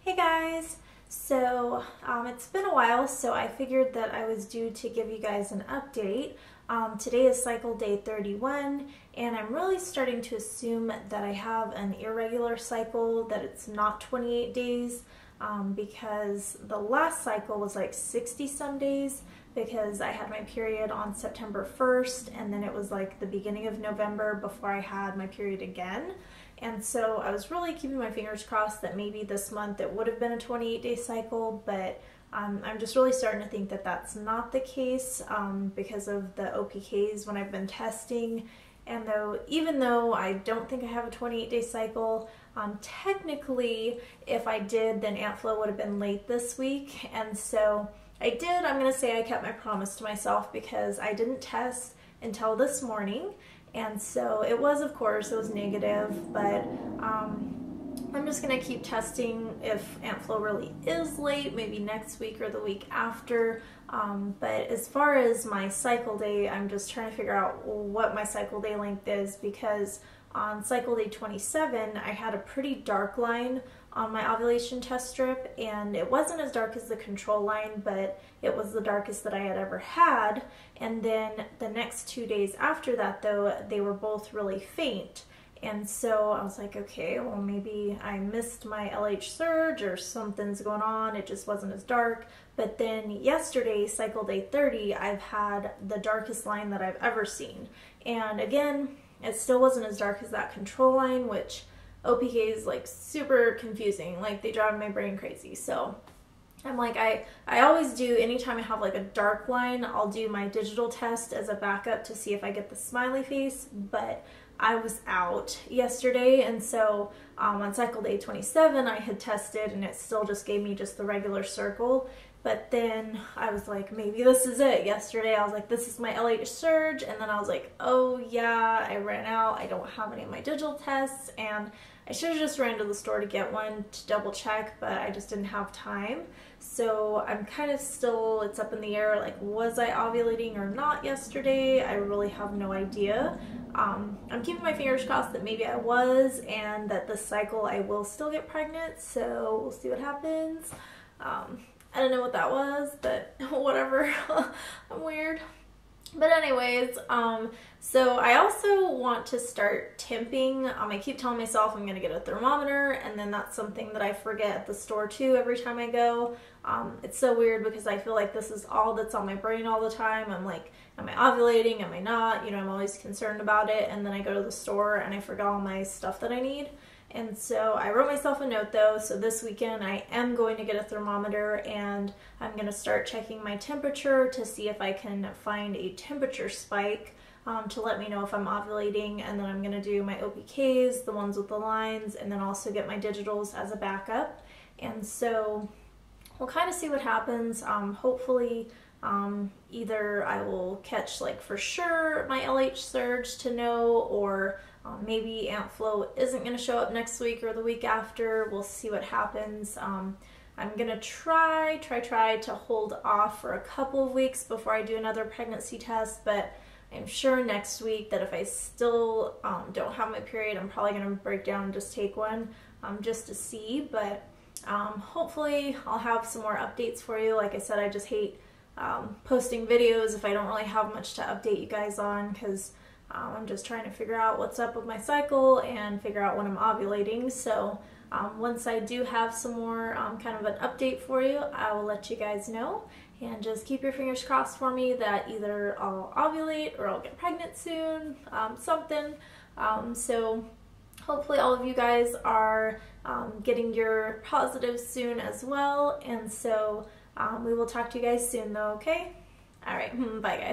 Hey guys! It's been a while, so I figured that I was due to give you guys an update. Today is cycle day 31, and I'm really starting to assume that I have an irregular cycle, that it's not 28 days, because the last cycle was like 60 some days, because I had my period on September 1st, and then it was like the beginning of November before I had my period again. And so I was really keeping my fingers crossed that maybe this month it would have been a 28-day cycle, but I'm just really starting to think that that's not the case because of the OPKs when I've been testing. And even though I don't think I have a 28-day cycle, technically if I did, then Aunt Flo would have been late this week. And so I did. I'm going to say I kept my promise to myself because I didn't test until this morning. And so it was, of course, it was negative, but I'm just going to keep testing if Aunt Flo really is late, maybe next week or the week after. But as far as my cycle day, I'm just trying to figure out what my cycle day length is, because on cycle day 27, I had a pretty dark line on my ovulation test strip, and it wasn't as dark as the control line, but it was the darkest that I had ever had. And then the next 2 days after that, though, they were both really faint. And so I was like, okay, well, maybe I missed my LH surge or something's going on. It just wasn't as dark. But then yesterday, cycle day 30, I've had the darkest line that I've ever seen. And again, it still wasn't as dark as that control line, which OPK is like super confusing. Like, they drive my brain crazy. So I'm like, I always do, anytime I have like a dark line, I'll do my digital test as a backup to see if I get the smiley face, but I was out yesterday, and so on cycle day 27 I had tested and it still just gave me just the regular circle. But then I was like, maybe this is it. Yesterday I was like, this is my LH surge, and then I was like, oh yeah, I ran out. I don't have any of my digital tests, and I should have just ran to the store to get one to double check, but I just didn't have time. So I'm kind of still, it's up in the air, like, was I ovulating or not yesterday? I really have no idea. I'm keeping my fingers crossed that maybe I was, and that this cycle I will still get pregnant, so we'll see what happens. I don't know what that was, but whatever. I'm weird. But anyways, so I also want to start temping. I keep telling myself I'm going to get a thermometer, and then that's something that I forget at the store too every time I go. It's so weird because I feel like this is all that's on my brain all the time. I'm like, am I ovulating? Am I not? You know, I'm always concerned about it, and then I go to the store and I forget all my stuff that I need. And so I wrote myself a note though, so this weekend I am going to get a thermometer, and I'm going to start checking my temperature to see if I can find a temperature spike to let me know if I'm ovulating. And then I'm going to do my OPKs, the ones with the lines, and then also get my digitals as a backup. And so we'll kind of see what happens. Hopefully either I will catch, like, for sure my LH surge to know, or maybe Aunt Flo isn't going to show up next week or the week after. We'll see what happens. I'm going to try to hold off for a couple of weeks before I do another pregnancy test, but I'm sure next week that if I still don't have my period, I'm probably going to break down and just take one just to see. But hopefully I'll have some more updates for you. Like I said, I just hate posting videos if I don't really have much to update you guys on, because I'm just trying to figure out what's up with my cycle and figure out when I'm ovulating. So once I do have some more kind of an update for you, I will let you guys know. And just keep your fingers crossed for me that either I'll ovulate or I'll get pregnant soon, something. So hopefully all of you guys are getting your positives soon as well. And so we will talk to you guys soon though, okay? All right, bye guys.